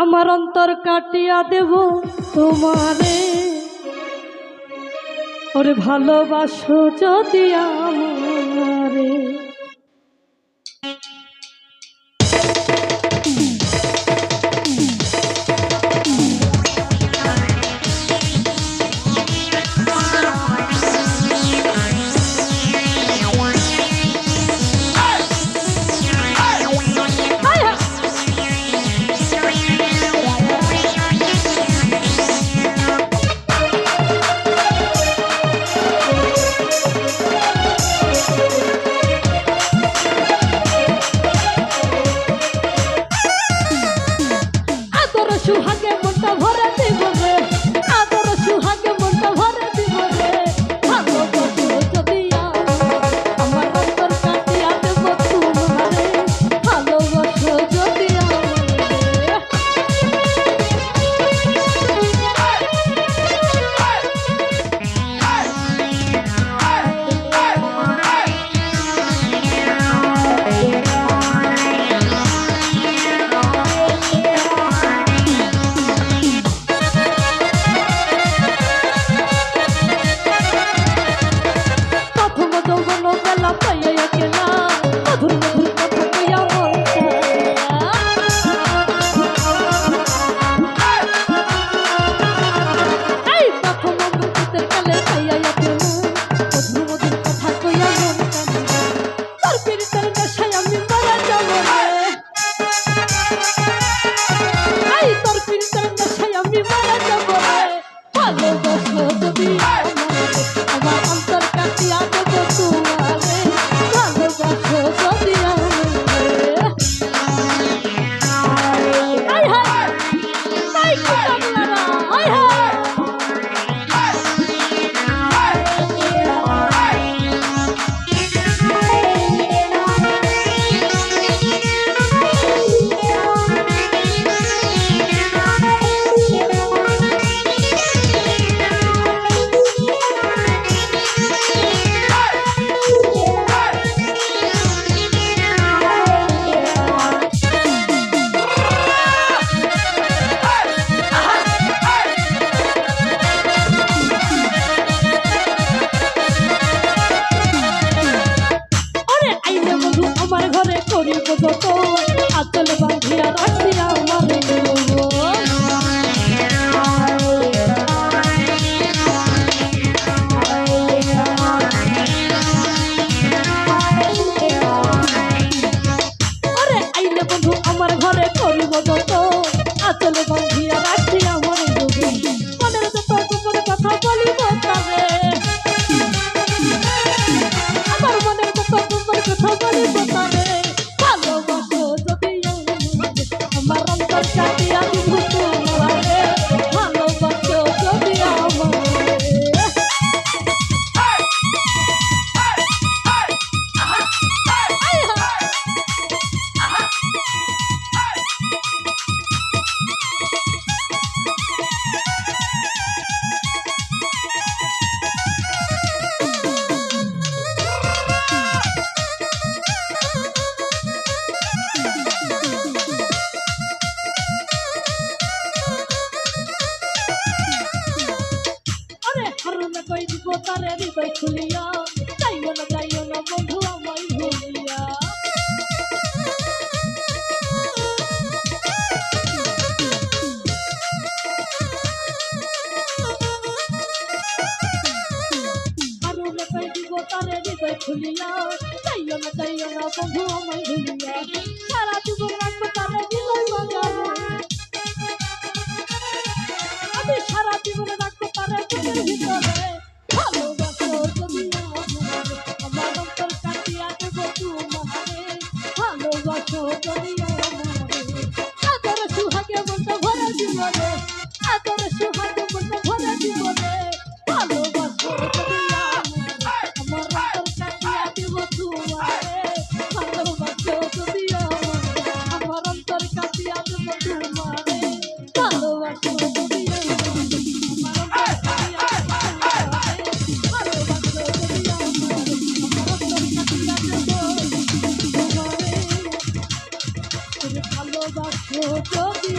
আমার অন্তর কাটিয়া দেব তোমারে, ওরে ভালোবাসো যদি আমারে। সুহাগে মনটা ভরে দিব রে, আদর সুহাগে মনটা ভরে দিব রে, ভালোবাসো যদি আমার অন্তর কাটিয়া দেব তোমারে, ভালোবাসো যদি আমার অন্তর কাটিয়া দেব তোমারে, ভালোবাসো যদি আমার ঘরে করিব যত আচল বাঁধিয়া রাখিয়া আমার আরে আইলে বন্ধু আমার ঘরে করিব যত আচল বাঁধিয়া রাখিয়া আমার মনের যত গোপন কথা বলিব তারে, আমার মনের যত গোপন কথা বলিব তারে, ভালোবাসো যদি আমার অন্তর কাটিয়া দিব তোমারে, ভালোবাসো যদি কই দিব তারে হৃদয় খুলিয়া, যাইও না বন্ধু আমায় ভুলিয়া। আরো কই দিব তারে হৃদয় খুলিয়া, যাইও না বন্ধু আমায় ভুলিয়া, সারা জীবন রাখবো তারে হৃদয় বাজারে, আমি সারা জীবন রাখবো তারে মনের ভিতরে, ভালোবাসো যদি আমার অন্তর কাটিয়া দেব তোমারে, ভালোবাসো যদি আদর সুহাগে মনটা ভরে দিব রে, আদর সুহাগে মনটা ভরে দিব রে, ভালোবাসো যদি আমার অন্তর কাটিয়া দেব তোমারে, ভালোবাসো যদি আমার অন্তর কাটিয়া দেব তোমারে, ভালোবাসো যদি ভালোবাসো যদি